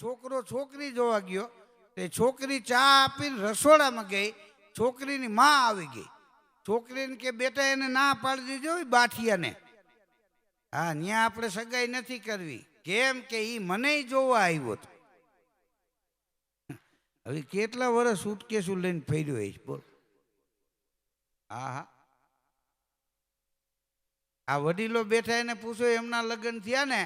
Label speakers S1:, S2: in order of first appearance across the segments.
S1: છોકરો છોકરી જોવા ગયો તે છોકરી ચા આપીને રસોડામાં ગઈ. છોકરીની માં આવી ગઈ. છોકરીને કે બેટા એને ના પાડી દીધી હોય બાઠિયાને. હા, ન્યા આપણે સગાઈ નથી કરવી. કેમ કે ઈ મને જોવા આવ્યો હતો. હવે કેટલા વર્ષ સુટકેસું લઈને ફર્યો હોય બોલ. હા હા, આ વડીલો બેઠા એને પૂછો એમના લગ્ન થયા ને.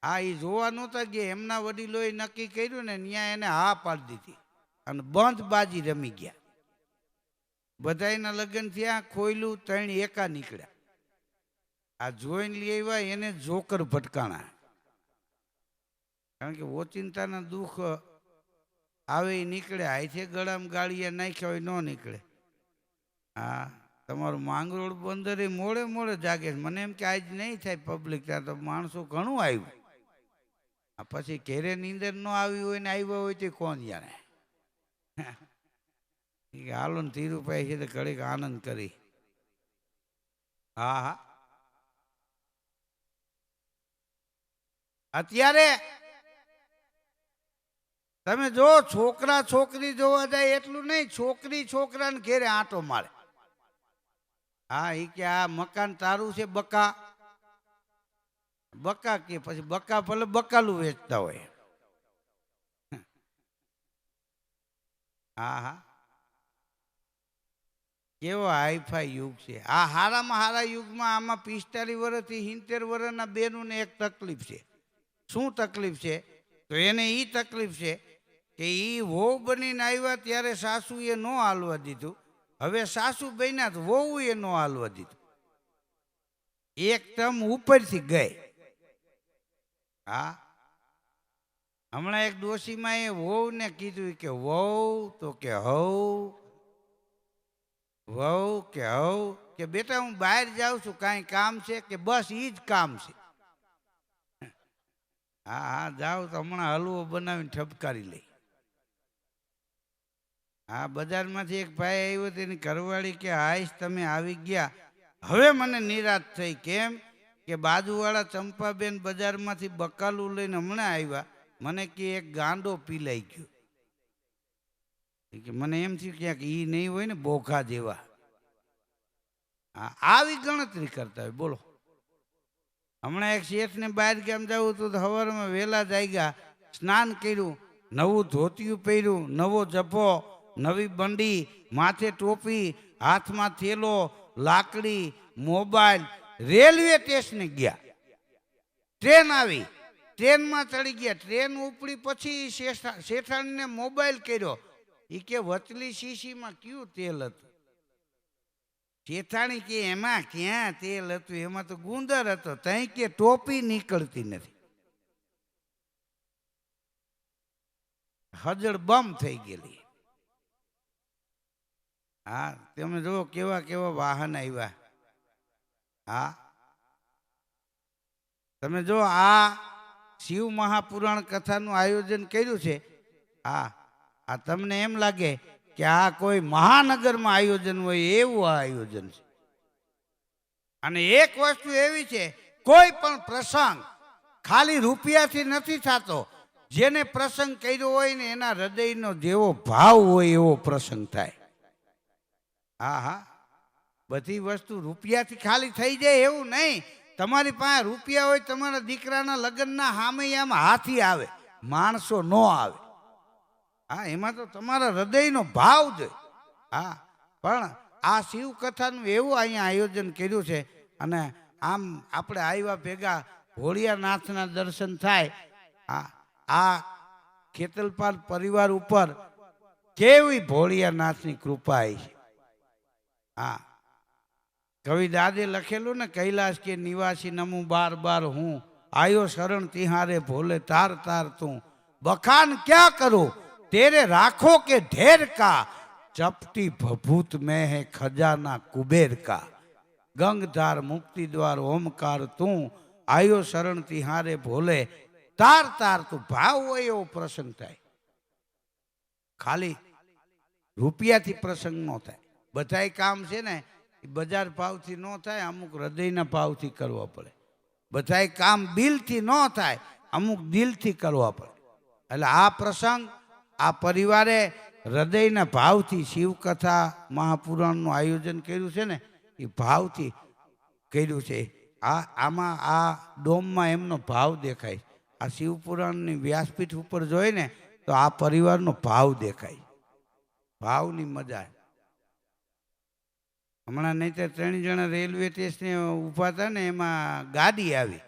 S1: હા, એ જોવા નહોતા ગયા. એમના વડીલોએ નક્કી કર્યું ને ત્યાં એને હા પાડી દીધી અને બંધ બાજી રમી ગયા. બધાના લગ્ન થયા, ખોયલું 3 એકા નીકળ્યા. આ જોઈને લઈ આવ્યા એને જોકર ભટકાણા. કારણ કે ઓચિંતાના દુઃખ આવે એ નીકળે. હાથે ગળામાં ગાળિયા નાખ્યા હોય ન નીકળે. હા, તમારું માંગરોળ બંદરે મોડે મોડે જાગે. મને એમ કે આજ નહીં થાય પબ્લિક. ત્યાં તો માણસો ઘણું આવ્યું. પછી ઘેરે નીંદર ન આવી હોય ને આવ્યા હોય તે કોણ જાણે. હાલો ને ધીરુભાઈ છે તો ઘડીક આનંદ કરી. હા હા, અત્યારે તમે જો છોકરા છોકરી જોવા જાય એટલું નહીં, છોકરી છોકરાને ઘેરે આંટો મારે. હા, એ કે આ મકાન તારું છે બકા. બકા કે પછી બકા ભલે બકાલું વેચતા હોય. હા હા, કેવો હાઈફાઈ યુગ છે આ. હારામાં હારા યુગમાં આમાં 45 વર્ષથી 70 વર્ષના બેનોને એક તકલીફ છે. શું તકલીફ છે? તો એને એ તકલીફ છે કે એ વહુ બનીને આવ્યા ત્યારે સાસુએ ન હાલવા દીધું. હવે સાસુ બન્યા તો વહુએ ન હાલવા દીધું. એકદમ ઉપરથી ગઈ. હા, હમણાં એક ડોશીમાં એ વહુ ને કીધું કે વહુ તો કે હવ. વહુ કે હવ કે બેટા હું બહાર જાઉં છું, કાંઈ કામ છે કે? બસ એ જ કામ છે. હા હા, જાઉં તો હમણાં હલવો બનાવીને ઠપકારી લઈ. હા, બજારમાંથી એક ભાઈ આવ્યો તેની ઘરવાળી કે હાઈશ તમે આવી ગયા. હવે મને નિરાશ થઈ. કેમ કે બાજુવાળા ચંપાબેન બજારમાંથી બકાલું લઈને હમણાં આવ્યા. મને કે એક ગાંડો પીલાઈ ગયો. કે મને એમ થયું ક્યાંક એ નહીં હોય ને બોખા જેવા. હા, આવી ગણતરી કરતા હોય બોલો. હમણાં એક શેઠને બહાર ગામ જવું હતું તો સવારમાં વહેલા જાગ્યા, સ્નાન કર્યું, નવું ધોતિયું પહેર્યું, નવો જભો, નવી બંડી, માથે ટોપી, હાથમાં થેલો, લાકડી, મોબાઈલ. રેલવે સ્ટેશને ગયા. ટ્રેન આવી, ટ્રેનમાં ચડી ગયા. ટ્રેન ઉપડી પછી શેઠાણીને મોબાઈલ કર્યો. એ કે વચલી શીશીમાં કયું તેલ હતું? શેઠાણી કે એમાં ક્યાં તેલ હતું, એમાં તો ગુંદર હતો. તઈ કે ટોપી નીકળતી નથી. હજળ બમ થઈ ગયેલી. હા, તમે જુઓ કેવા કેવા વાહન આવ્યા. હા, તમે જો આ શિવ મહાપુરાણ કથાનું આયોજન કર્યું છે. હા, આ તમને એમ લાગે કે આ કોઈ મહાનગરમાં આયોજન હોય એવું આ આયોજન છે. અને એક વસ્તુ એવી છે, કોઈ પણ પ્રસંગ ખાલી રૂપિયાથી નથી થતો. જેને પ્રસંગ કર્યો હોય ને એના હૃદયનો જેવો ભાવ હોય એવો પ્રસંગ થાય. હા હા, બધી વસ્તુ રૂપિયાથી ખાલી થઈ જાય એવું નહીં. તમારી પાસે રૂપિયા હોય, તમારા દીકરાના લગ્નના સામે આમ હાથી આવે, માણસો ન આવે. હા, એમાં તો તમારા હૃદયનો ભાવ જોઈએ. હા, પણ આ શિવ કથાનું એવું અહીંયા આયોજન કર્યું છે. અને આમ આપણે આવ્યા ભેગા ભોળિયાનાથના દર્શન થાય. આ ખેતલપાલ પરિવાર ઉપર કેવી ભોળિયાનાથની કૃપા છે. હા, કવિ દાદે લખેલું ને, કૈલાશ કે નિવાસી નમું બાર બાર હું, આયો શરણ તિહારે ભોલે તાર તાર તું, બખાન ક્યા કરું तेरे राखो के ढेर का, चपटी भभूत में है खजाना कुबेर का, गंगधार मुक्ति द्वार ओमकार तू, આયો શરણ તિહારે ભોલે, તાર તાર તું ભાવ હોય એવો પ્રસંગ થાય. ખાલી રૂપિયાથી પ્રસંગ ન થાય. બધાય કામ છે ને એ બજાર ભાવથી ન થાય, અમુક હૃદયના ભાવથી કરવા પડે. બધાય કામ બિલથી ન થાય, અમુક દિલથી કરવા પડે. એટલે આ પ્રસંગ આ પરિવારે હૃદયના ભાવથી શિવકથા મહાપુરાણનું આયોજન કર્યું છે ને, એ ભાવથી કર્યું છે. આમાં આ ડોમમાં એમનો ભાવ દેખાય. આ શિવપુરાણની વ્યાસપીઠ ઉપર જોઈએ ને તો આ પરિવારનો ભાવ દેખાય. ભાવની મજા. હમણાં નહીં તો 3 જણા રેલવે સ્ટેશને ઊભા હતા ને, એમાં ગાડી આવી.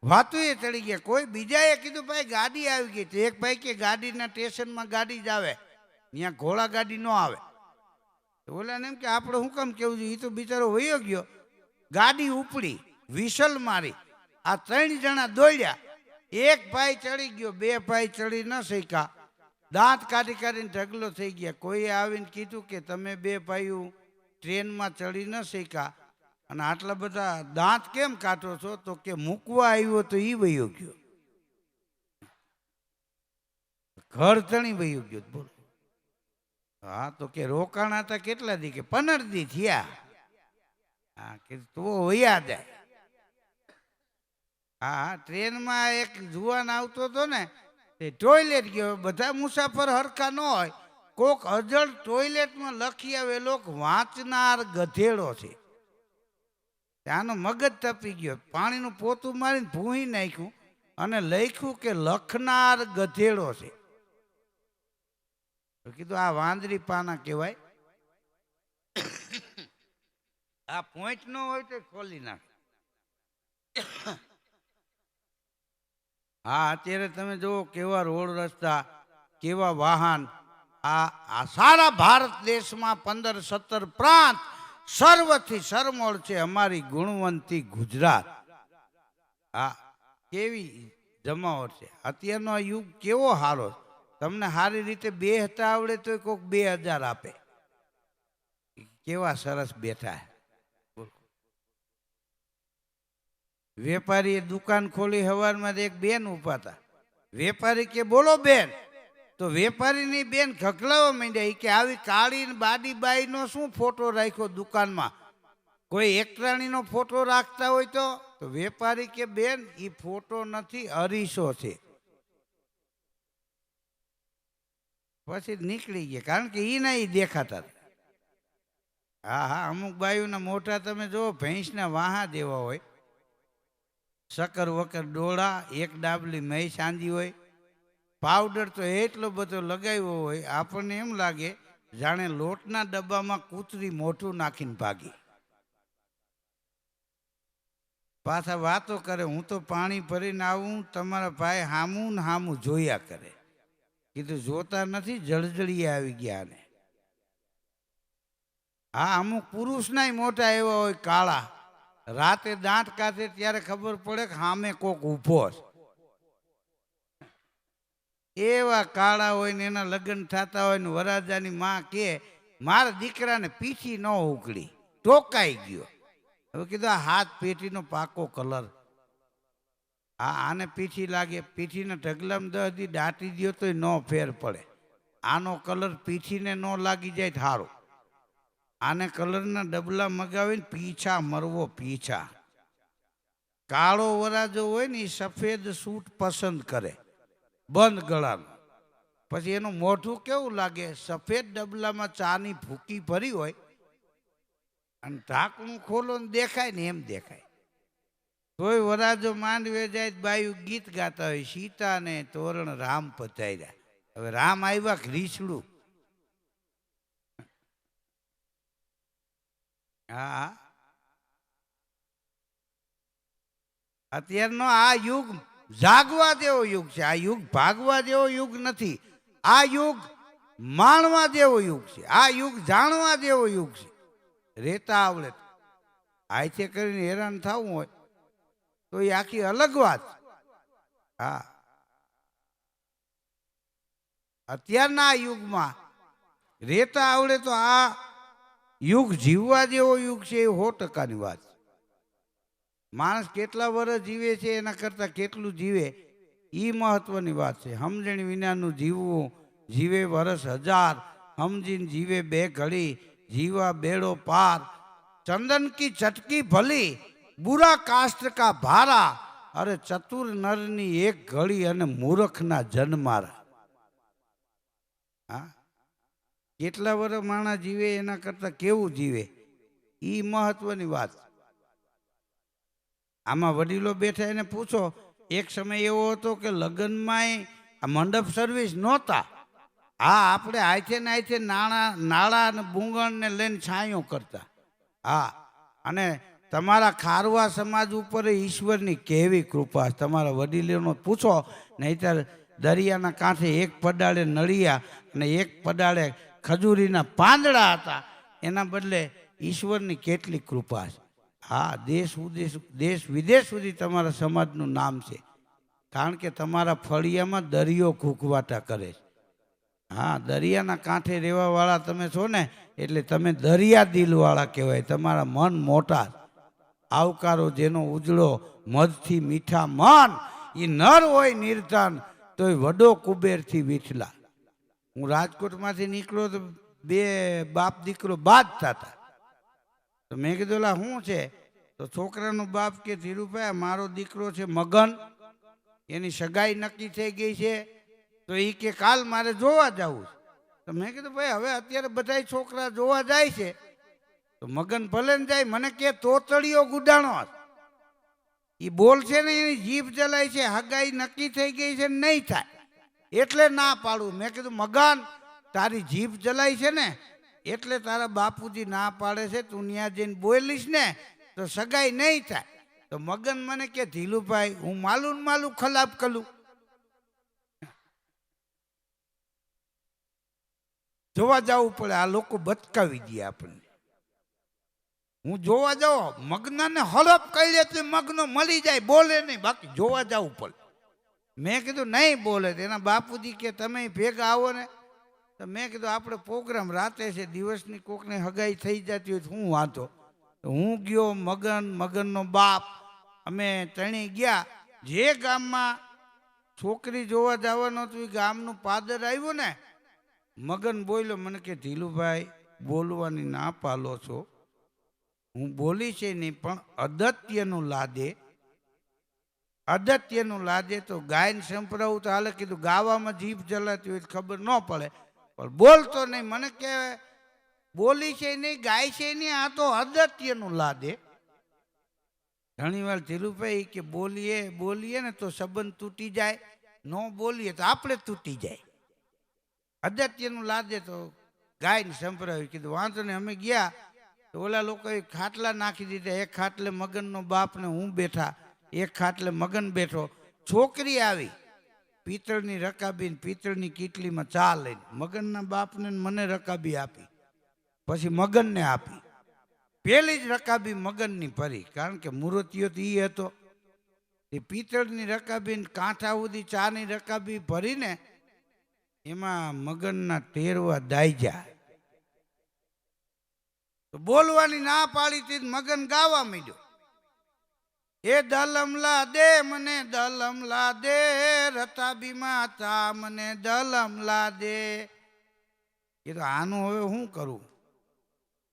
S1: વાતો એ ચડી ગયા. કોઈ બીજાએ કીધું ભાઈ ગાડી આવી ગઈ. તો એક ભાઈ કે ગાડીના સ્ટેશનમાં ગાડી જ આવે, ત્યાં ઘોડા ગાડી ન આવે. તો ઓલાને એમ કે આપણે શું કામ કેવું છે, એ તો બિચારો વયો ગયો. ગાડી ઉપડી, વિસલ મારી, આ 3 જણા દોડ્યા. એક ભાઈ ચડી ગયો, 2 ભાઈ ચડી ન શક્યા. દાંત કાઢી કાઢીને ઢગલો થઈ ગયા. કોઈએ આવીને કીધું કે તમે 2 ભાઈઓ ટ્રેનમાં ચડી ન શક્યા અને આટલા બધા દાંત કેમ કાઢો છો? તો કે મૂકવા આવ્યો તો એ વયો ગયો, ઘર તણી વયો ગયો. બોલો. હા તો કે રોકાણા હતા કેટલા દી? કે 15 દી થયા. હા કે તો વયા જાય. હા ટ્રેનમાં એક જુવાન આવતો હતો ને, તે ટોયલેટ ગયો. બધા મુસાફર હરખા ન હોય. કોક અજળ ટોયલેટમાં લખી આવેલો વાંચનાર ગધેડો છે. ત્યાંનો મગજ તપી ગયો. પાણીનું પોતું મારીને ભૂંઈ નાખ્યું અને લખ્યું કે લખનાર ગધેડો છે. કીધું આ વાંદરી પાના કહેવાય. આ પોઈન્ટ ન હોય તો ખોલી નાખે. હા અત્યારે તમે જુઓ કેવા રોડ રસ્તા, કેવા વાહન. આ સારા ભારત દેશમાં 15-17 પ્રાંત સર્વથી સરમોળ છે અમારી ગુણવંતી ગુજરાત. હા કેવી જમાવટ છે. અત્યારનો યુગ કેવો સારો. તમને સારી રીતે બેહતા આવડે તો કોઈક 2000 આપે. કેવા સરસ બેઠા. વેપારીએ દુકાન ખોલી. સવારમાં એક બેન ઊભા હતા. વેપારી કે બોલો બેન. તો વેપારીની બેન ખખડાવવા માંડ્યા. કે આવી કાળી બાડી બાઈનો શું ફોટો રાખ્યો દુકાનમાં? કોઈ એકરાણીનો ફોટો રાખતા હોય તો વેપારી કે બેન એ ફોટો નથી, અરીસો છે. પછી નીકળી ગયા, કારણ કે એ ના એ દેખાતા. હા હા અમુક બાયુના મોઢા તમે જુઓ ભેંસના વાહા જેવા હોય. શક્કર વકર ડોળા, એક ડાબલી મહી સાંજી હોય. પાવડર તો એટલો બધો લગાવ્યો હોય આપણને એમ લાગે જાણે લોટના ડબ્બામાં કૂતરી મોઢું નાખીને ભાગી. પાછા વાતો કરે હું તો પાણી ભરીને આવું, તમારા ભાઈ હામું ને હામું જોયા કરે. કીધું જોતા નથી, જળજળીએ આવી ગયા ને. હા અમુક પુરુષના મોઢા એવા હોય કાળા. રાતે દાંત કાઢે ત્યારે ખબર પડે કે સામે કોક ઊભો છે. એવા કાળા હોય ને એના લગ્ન થતા હોય ને વરાજાની માં કે મારા દીકરાને પીઠી ન ઉકળી, ટોકાઈ ગયો. હવે કીધું આ હાથ પેટીનો પાકો કલર. હા આને પીઠી લાગે. પીઠીના ઢગલામાં 10 દી દાટી દો તો ન ફેર પડે. આનો કલર પીઠીને ન લાગી જાય સારું. આને કલરના ડબલા મગાવીને પીછા મરવો પીછા. કાળો વરાજો હોય ને એ સફેદ સૂટ પસંદ કરે, બંધ ગળાનું. પછી એનું મોઢું કેવું લાગે? સફેદ ડબલામાં ચાની ભૂકી ભરી હોય અને ઢાંકણું ખોલો ને દેખાય ને એમ દેખાય. તોય વરાજો માંડવે જાય બાયું ગીત ગાતા હોય, સીતા ને તોરણ રામ પધાર્યા. હવે રામ આવ્યા રીછડું. હા અત્યારનો આ યુગ જાગવા જેવો યુગ છે. આ યુગ ભાગવા જેવો યુગ નથી. આ યુગ માણવા જેવો યુગ છે. આ યુગ જાણવા જેવો યુગ છે. રેતા આવડે આયથે કરીને હેરાન થવું હોય તો એ આખી અલગ વાત. હા અત્યારના યુગમાં રેતા આવડે તો આ યુગ જીવવા જેવો યુગ છે એ 100%ની વાત. માણસ કેટલા વર્ષ જીવે છે એના કરતાં કેટલું જીવે એ મહત્વની વાત છે. સમજણ વિનાનું જીવવું, જીવે વર્ષ 1000, સમજીને જીવે 2 ઘડી, જીવા બેડો પાર. ચંદન કી ચટકી ભલી, બુરા કાસ્ટ કા ભારા, અરે ચતુર નરની 1 ઘડી અને મૂર્ખના જન્મારા. હા, કેટલા વર્ષ માણસ જીવે એના કરતાં કેવું જીવે એ મહત્વની વાત. આમાં વડીલો બેઠા એને પૂછો, એક સમય એવો હતો કે લગ્નમાંય આ મંડપ સર્વિસ નહોતા. હા, આપણે આથે ને આથે નાળા અને બુંગણને લઈને છાંયો કરતા. હા, અને તમારા ખારવા સમાજ ઉપર ઈશ્વરની કેવી કૃપા. તમારા વડીલોનો પૂછો, નહીંતર દરિયાના કાંઠે એક પડાળે નળિયા અને એક પડાળે ખજૂરીના પાંદડા હતા, એના બદલે ઈશ્વરની કેટલી કૃપા છે. હા, દેશ વિદેશ સુધી તમારા સમાજનું નામ છે, કારણ કે તમારા ફળિયામાં દરિયો ઘૂઘવાટા કરે છે. હા, દરિયાના કાંઠે રહેવાવાળા તમે છો ને, એટલે તમે દરિયા દિલવાળા કહેવાય. તમારા મન મોટા. આવકારો જેનો ઉજળો મધથી મીઠા મન, એ નર હોય નિર્ધન તોય વડો કુબેરથી વિઠલા. હું રાજકોટમાંથી નીકળ્યો તો 2 બાપ દીકરો બાજતા હતા. તો મેં કીધું લા શું છે? તો છોકરાનો બાપ કે ધીરુભાઈ મારો દીકરો છે મગન, એની સગાઈ નક્કી થઈ ગઈ છે, તો એ કે કાલ મારે જોવા જવું. તો મેં કીધું ભાઈ હવે અત્યારે બધા છોકરા જોવા જાય છે તો મગન ભલે ને જાય. મને કે તોતળીઓ ગુડાણો, એ બોલશે ને એની જીભ જલાય છે, હગાઈ નક્કી થઈ ગઈ છે નહીં થાય એટલે ના પાડું. મેં કીધું મગન તારી જીભ જલાય છે ને એટલે તારા બાપુજી ના પાડે છે, તું ત્યાં જઈને બોલીશ ને તો સગાઈ નહીં થાય. તો મગન મને કે ધીલુભાઈ હું માલું ખલાપ કરું. જોવા જવું પડે, આ લોકો બચકાવી દે આપણને. હું જોવા જાઉં, મગનાને હડપ કહી લે તો મગનો મળી જાય, બોલે નહીં, બાકી જોવા જવું પડે. મેં કીધું નહીં બોલે. એના બાપુજી કે તમે ભેગા આવો ને. તો મેં કીધું આપણે પ્રોગ્રામ રાતે છે, દિવસની કોકને હગાઈ થઈ જતી હોય તો હું વાંધો. તો હું ગયો, મગનનો બાપ, અમે ત્રણેય ગયા. જે ગામમાં છોકરી જોવા જવાનો હતું એ ગામનું પાદર આવ્યું ને, મગન બોલ્યો. મને કે ધીલુભાઈ બોલવાની ના પાલો છો. હું બોલી છે નહીં, પણ અદત્યનું લાદે તો ગાયને સંભળાવું તો હાલે. કીધું ગાવામાં જીભ જલાતી હોય ખબર ન પડે, પણ બોલતો નહીં. મને કે બોલી છે નહીં, ગાય છે નહીં, આ તો અદત્યનું લાદે. ઘણી વાર ધીરુભાઈ કે બોલીએ ને તો સંબંધ તૂટી જાય, ન બોલીએ તો આપણે તૂટી જાય. અદત્યનું લાદે તો ગાયને સંભળાવ્યું. કીધું વાંધો ને. અમે ગયા તો ઓલા લોકોએ ખાટલા નાખી દીધા. એક ખાટલે મગનનો બાપ ને હું બેઠા, એક ખાટલે મગન બેઠો. છોકરી આવી પિત્તળની રકાબી, પિત્તળની કીટલીમાં ચા લઈને મગનના બાપને મને રકાબી આપી, પછી મગનને આપી. પેલી જ રકાબી મગનની ભરી, કારણ કે મૂર્તિઓ તો એ હતો. એ પિત્તળની રકાબી કાંઠા સુધી ચાની રકાબી ભરીને એમાં મગનના ટેરવા દાઈજા. તો બોલવાની ના પાડી હતી, મગન ગાવા માંડ્યો. એ દલમલા દે મને દલમલા દે, રતાબીમાં ચા મને દલમલા દે. એ તો આનું હવે શું કરું?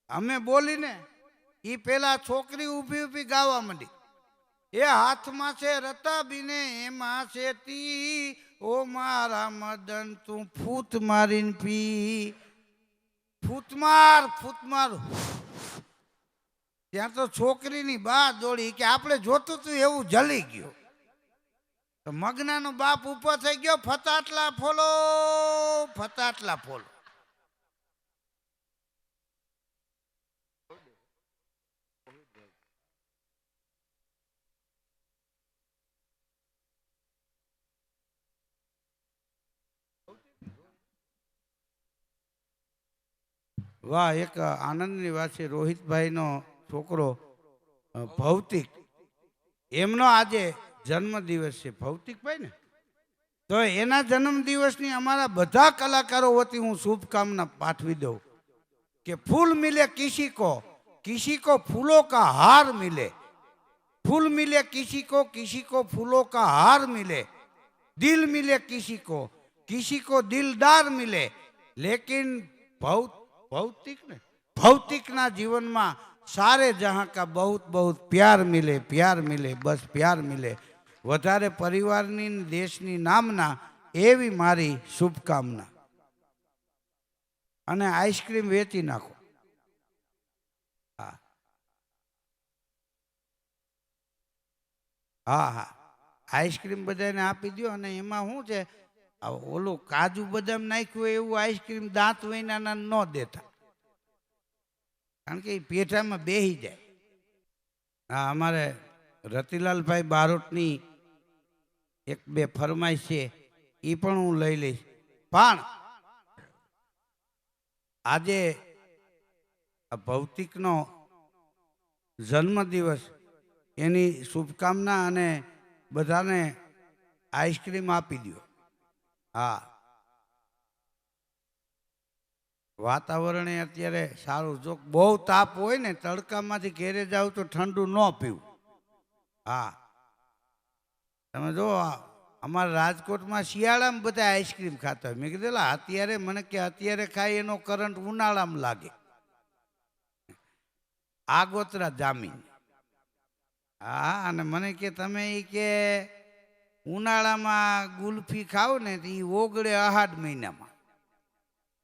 S1: અમે બોલીને એ પેલા છોકરી ઊભી ગાવા માંડી. એ હાથમાં છે રતાબીને એમાં છે તી, ઓ મારા મદન તું ફૂટ મારીને પી. ફૂટમાર. ત્યાં તો છોકરીની બા દોડી કે આપણે જોતું તું એવું જલી ગયું. તો મગનાનો બાપ ઉપર થઈ ગયો, ફતાટલા ફોલો. વાહ, એક આનંદની વાત છે. રોહિતભાઈનો છોકરો ભૌતિક, એમનો આજે જન્મદિવસ છે. ભૌતિકભાઈ ને, તો એના જન્મદિવસની અમારા બધા કલાકારો વતી હું શુભકામના પાઠવી દઉં કે ફૂલ મિલે કિસી કો ફૂલો કા હાર મિલે. फूल मिले किसी को फूलों का हार मिले, दिल मिले किसी को दिलदार मिले, लेकिन भौतिक ना जीवन में सारे जहां का बहुत बहुत प्यार मिले बस प्यार मिले। वधारे परिवारनी देशनी नामना एवी मारी शुभकामना। अने आइसक्रीम वेची नाखो। हाँ हाँ हाँ, आइसक्रीम बधाने आपी दो। अने एमां शुं छे, ओलो काजू बदाम नाख्યું एवं आइसक्रीम दांत विना न देता, कारण के पेटा में बेही जाए। हाँ, अमारे रतिलाल भाई बारोटनी एक बे फरमाइश है, ई पण हूँ लई लईश। पण आजे भौतिकनो जन्मदिवस एनी शुभकामना अने बधाने आइसक्रीम आपी दो। हाँ, वातावरण अत्यारे सारू। जो बहुत ताप होय ने तड़कामांथी घेरे जाओ तो ठंडू न पीवुं। हाँ, तमे जो अमारा राजकोट में शियाळा में बधा आइसक्रीम खाता। मैं कीधुं अत्यारे मने के अत्यारे खाई एनो करंट उनाळा में लागे। आगोतरा जामीन। हाँ, अने मने के तमे ई के उनाळा में गुल्फी खाओ ने तो ओगळे 8 महीना में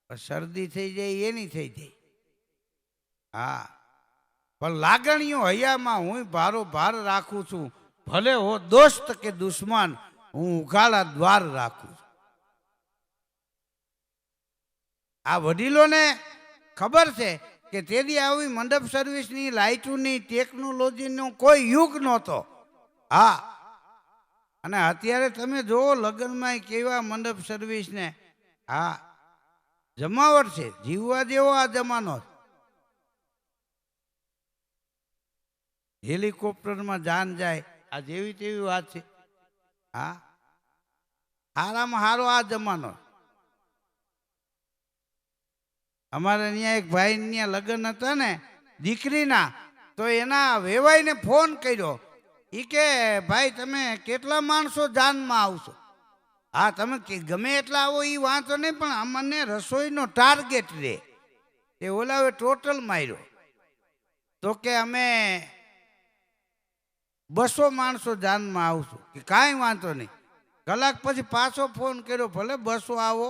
S1: शरदी थई जाए एनी थई जाए। हाँ, पण लागणियों हयामां हुं भारो भार राखुं छुं। भले हो दोस्त के दुश्मन, हूँ उघाड़ा द्वार राखू। आ वडीलों ने खबर है कि तेदी आवी मंडप सर्विस नी लाइटू नी टेक्नोलॉजी नो कोई युग नहोतो। हाँ, अने अत्यारे तमे जो लग्न में केवा मंडप सर्विस ने हाँ जमावट है, जीववा जेवो आ जमानो। हेलिकॉप्टर में जान जाए आ जेवी तेवी बात है। हाँ, हाराम हारो आ जमानो। अमारे अहींया एक भाई ने लग्न हता ने दीकरीना, तो एना वेवाई ने फोन कर्यो। ई के भाई तमे केटला माणसो जान में आवशो? हाँ, तमे गमे एटला आवो ई वांधो नहीं, पण अमने रसोईनो टार्गेट रे। ते ओलावे टोटल मार्यो तो के अमे 200 माणसो जान में आवशो। कि काई वांधो नहीं। कलाक पछी पाछो फोन कर्यो, भले 200 आवो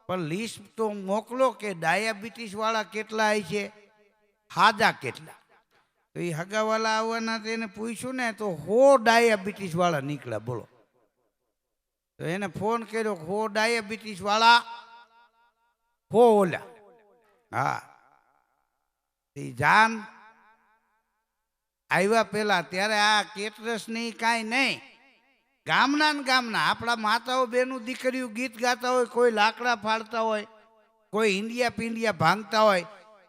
S1: पण लिस्ट तो मोकलो के डायाबिटीस वाला केटला आय छे, हाजा केटला। तो ये हगावाला आववाना तेने पूछ्યું ने तो 100 डायाबिटीस वाला निकळ्या। बोलो, तो एने फोन कर्यो 100 डायाबिटीस वाला 100 ओला। हाँ, जान आव्या पेला त्यारे आ केटरस नहीं काई नहीं। गामना ने गामना आपड़ा माताओ बेनू दीकरीओ गीत गाता होय, कोई लाकड़ा फाड़ता होय, कोई इंडिया पींडिया भांगता होय,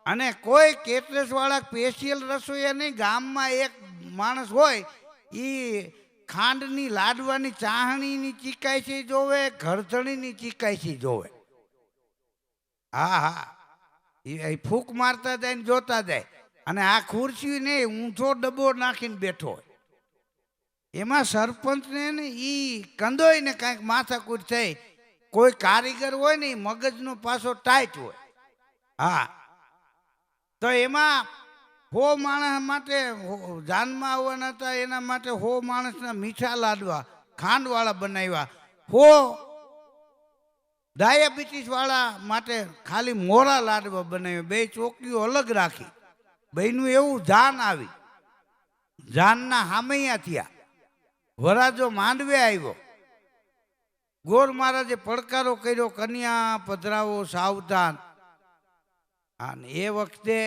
S1: अने कोई केटरस वाला स्पेशियल रसोईया नहीं। गाम में एक माणस होय ई खांडनी लाडवानी चाहणीनी चीकायशी जोवे, घरधणीनी चीकायशी जोवे। हाँ हाँ, ई फूक मारता जाए ने जोता जाए। अने आ खुर्सी ने ऊंचो डब्बो नाखीने बैठो होय। एमां सरपंच ने ई कंदोय ने कांईक माथाकूट थई, कोई कारीगर होय ने मगजनो पासो टाइट होय। हाँ, तो एमां 100 माणस माटे जानमा आववाना हता, एना माटे 100 माणसना मीठा लाडवा खांडवाळा बनाव्या। 100 डायाबिटीस वाला माटे खाली मोरा लाडवा बनाव्या। बे चोकीओ अलग राखी, बेनु एवं जान आवी। जानना हामैया थया। वराजो मांडवे आव्यो। गोर महाराजे પડકારો कर्यो, कन्या पधरावो सावधान। अने ए वखते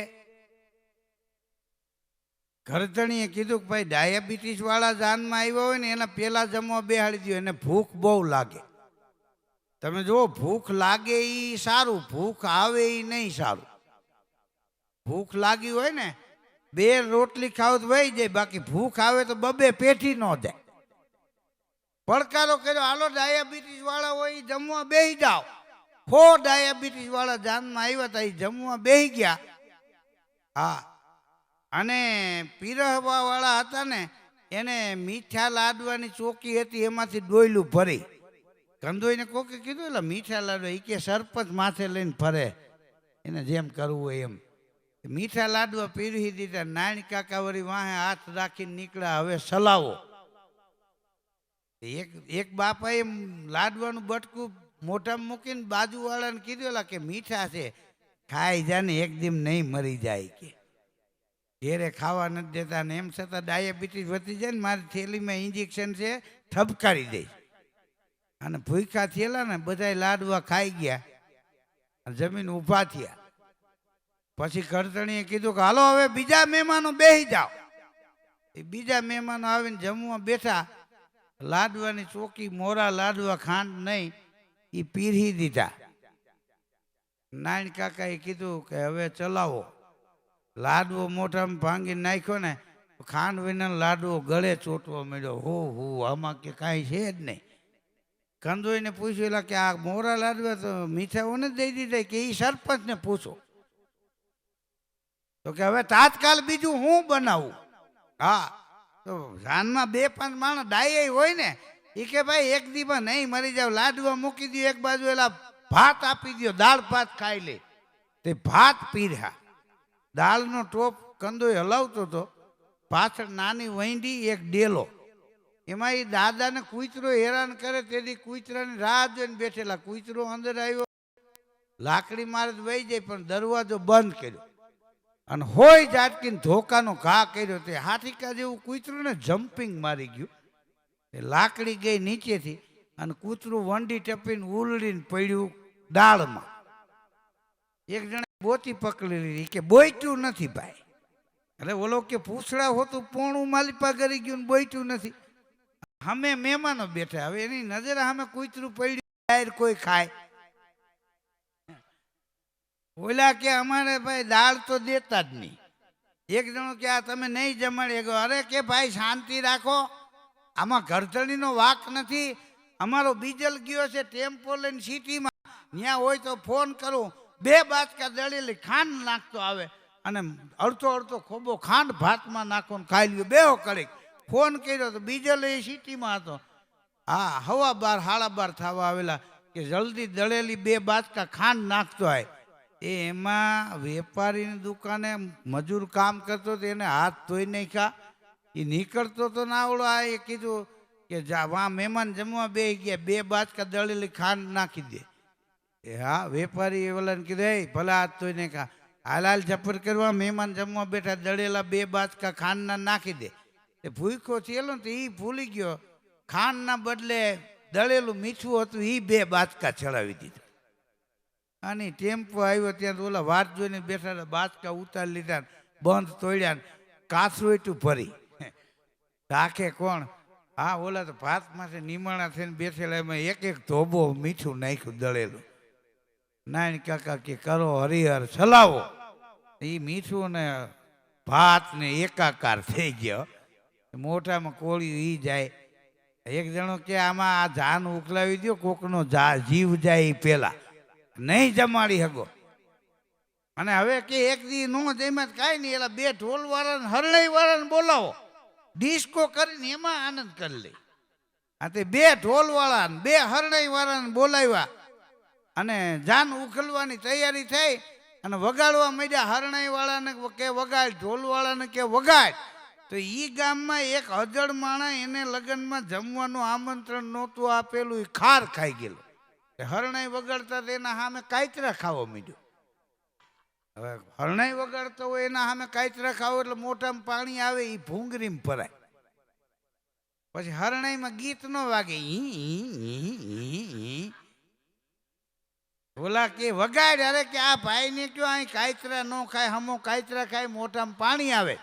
S1: घरधणीए कीधुं के भाई डायाबिटीस वाला जान में आव्या होय ने एना पेला जमवा बेहाड़ी दो, एने भूख बहु लागे। तमे जो भूख लागे ई सारू, भूख आवे ई नहीं सारू। भूख लागी होय ने 2 रोटली खाओ तो वही जाए, बाकी भूख आवे तो 2 पेठी न जाए। પડકારો કર્યો, હાલો ડાયાબિટીસ વાળા હોય જમવા બેહી જાઓ। 100 ડાયાબિટીસ વાળા જાનમાં આવ્યા હતા, એ જમવા બેહી ગયા। હા, અને પીરહવા વાળા હતા ને એને મીઠા લાડવાની ચોકી હતી, એમાંથી ડોયલું ભરી કંદોઈને કોકે કીધું એટલે મીઠા લાડવા, એ કે સરપંચ માથે લઈને ફરે, એને જેમ કરવું હોય એમ. મીઠા લાડવા પીરવી દીધા. નાની કાકા વળી વાહે હાથ રાખીને નીકળ્યા, હવે સલાવો. એક બાપાએ લાડવાનું બટકું મોઢામાં મૂકીને બાજુવાળાને કીધું એલા કે મીઠા છે, ખાઈ જાને, એક દિન નહીં મરી જાય કે. ઘેરે ખાવા નથી દેતા ને એમ છતાં ડાયાબિટીસ વધી જાય ને, મારી થેલીમાં ઇન્જેક્શન છે, ઠપકારી દે. અને ભૂખ્યા થયેલા ને બધા લાડવા ખાઈ ગયા, જમીન ઊભા થયા. પછી કરતણીએ કીધું કે હાલો હવે બીજા મહેમાનો બેસી જાઓ. એ બીજા મહેમાનો આવીને જમવા બેઠા. લાડવાની ચોકી, મોરા લાડવા, ખાંડ નહીં, એ પીરી દીધા. નાની કાકાએ કીધું કે હવે ચલાવો. લાડવો મોઢામાં ભાંગી નાખ્યો ને, ખાંડ વિના લાડવો ગળે ચોટવા મળ્યો. હો આમાં કે કાંઈ છે જ નહીં. કંદોઈને પૂછ્યું એટલે કે આ મોરા લાડવા તો મીઠાઓને દઈ દીધા, કે એ સરપંચને પૂછો. તો કે હવે તાત્કાલ બીજું હું બનાવું. હા, તો જાનમાં 2-5 માણસ ડાય હોય ને, એ કે ભાઈ એક દીમાં નહીં મરી જાવ, લાડવા મૂકી દો એક બાજુ, એલા ભાત આપી દો, દાળ ભાત ખાઈ લે. તે ભાત પીર્યા. દાળનો ટોપ કંદોય હલાવતો હતો, પાછળ નાની વૈંડી, એક ડેલો. એમાં એ દાદાને કૂતરો હેરાન કરે, તેથી કૂતરાની રાહ જોઈને બેઠેલા. કૂતરો અંદર આવ્યો, લાકડી મારે વહી જાય, પણ દરવાજો બંધ કર્યો અને હોય જાટકીને ધોકાનો ઘા કર્યો. તે હાથીકા જેવું કૂતરું ને જમ્પિંગ મારી ગયું. એ લાકડી ગઈ નીચેથી અને કૂતરું વંડી ટપીને ઉલડીને પડ્યું દાળમાં. એક જણા બોતી પકડી લીધી, કે બોઈટ્યું નથી ભાઈ. અરે ઓલો કે પૂછડા હોતું પોણું માલિપા કરી ગયું ને બોઈટ્યું નથી. અમે મહેમાનો બેઠા, હવે એની નજર સામે કૂતરું પડ્યું, કોઈ ખાય. ઓલા કે અમારે ભાઈ દાળ તો દેતા જ નહીં. એક જણો કે આ તમે નહીં જમાડી. અરે કે ભાઈ શાંતિ રાખો, આમાં ઘરધણીનો વાંક નથી. અમારો બીજલ ગયો છે ટેમ્પો લઈને સિટીમાં, ત્યાં હોય તો ફોન કરું, 2 બાચકા દળેલી ખાંડ નાખતો આવે અને અડધો ખોબો ખાંડ ભાતમાં નાખો ને ખાઈ લ્યો. બેહો કરી ફોન કર્યો તો બીજલ એ સિટીમાં હતો. હા, 12:30 12:30 થવા આવેલા, કે જલ્દી દળેલી 2 બાચકા ખાંડ નાખતો હોય. એમાં વેપારીની દુકાને મજૂર કામ કરતો હતો, એને હાથ ધોઈ નાખ્યા. એ નીકળતો તો ના આવડો. આ એ કીધું કે જા વા મહેમાન જમવા બેસી ગયા, 2 બાચકા દળેલી ખાંડ નાખી દે. હા, વેપારી ઓલાને કીધું એ ભલા હાથ ધોઈ નાખ્યા, હાલાલ ઝપર કરવા, મહેમાન જમવા બેઠા, દળેલા 2 બાચકા ખાંડના નાખી દે. એ ભૂખો થયેલો ને તો એ ભૂલી ગયો, ખાંડના બદલે દળેલું મીઠું હતું, એ 2 બાચકા ચડાવી દીધું. અને ટેમ્પો આવ્યો ત્યાં તો ઓલા વાત જોઈને બેઠા, બાચકા ઉતારી લીધા, બંધ તોડ્યા, કાથરોઈટું ભરી. રાખે કોણ? હા, ઓલા તો ભાતમાંથી નિમાણા થઈને બેઠેલા, એમાં એક ધોબો મીઠું નાખ્યું દળેલું. નાની કાકા કે કરો હરિહર ચલાવો. એ મીઠું ને ભાત ને એકાકાર થઈ ગયો. મોઢામાં કોળિયું ઈ જાય. એક જણો કે આમાં આ જાન ઉકલાવી દો, કોકનો જીવ જાય એ પેલા નહીં જમાડી શકો. અને હવે કે એક દી નો જમ્યા કાંઈ નહીં, એલા 2 ઢોલ વાળાને હરણાઈ વાળાને બોલાવો, ડિસ્કો કરીને એમાં આનંદ કરી લે. આ તે 2 ઢોલ વાળાને 2 હરણાઈ વાળાને બોલાવ્યા અને જાન ઉખલવાની તૈયારી થઈ અને વગાડવા માંડ્યા. હરણાઈ વાળાને કે વગાડ, ઢોલ વાળાને કે વગાડ. તો એ ગામમાં એક અજળ માણા, એને લગ્નમાં જમવાનું આમંત્રણ નહોતું આપેલું, એ ખાર ખાઈ ગયેલું. હરણાઈ વગાડતા એના સામે કાયતરા ખાવા માંડ્યો. હવે હરણાઈ વગાડતો હોય એના સામે કાયતરા ખાવો એટલે મોઢામાં પાણી આવે, એ ભૂંગરીમાં ભરાય. પછી હરણાઈમાં ગીત ન વાગે, ઓલા કે વગાડ. અરે કે આ ભાઈને કયો અહીં કાયતરા ન ખાય, હમો કાયતરા ખાય, મોઢામાં પાણી આવે.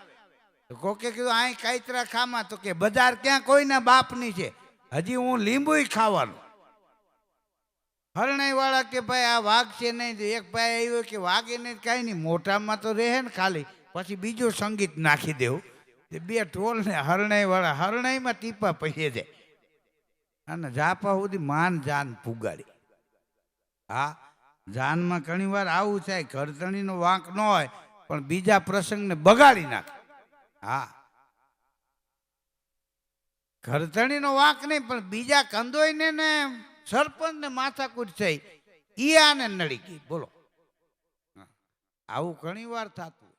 S1: તો કોકે કીધું અહીં કાયતરા ખામાં, તો કે બજાર ક્યાં કોઈના બાપની છે, હજી હું લીંબુય ખાવાનું. હરણાઈ વાળા કે ભાઈ આ વાઘ છે નહીં. તો એક ભાઈ આવ્યો કે વાઘે નહીં, કાંઈ નહીં, મોઢામાં તો રહે ને ખાલી, પછી બીજું સંગીત નાખી દેવું. 2 ઢોલ ને હરણાઈ વાળા, હરણાઈમાં ટીપા પહીએ જાય અને જાપા સુધી માન જાન પુગાડી. હા, જાનમાં ઘણી વાર આવું થાય, ઘરધણીનો વાંક ન હોય પણ બીજા પ્રસંગને બગાડી નાખે. હા, ઘરધણીનો વાંક નહીં, પણ બીજા કંદોઈને ને સરપંચ ને માથાકૂટ થઈ ઈ આને નડી ગઈ. બોલો, આવું ઘણી વાર થતું.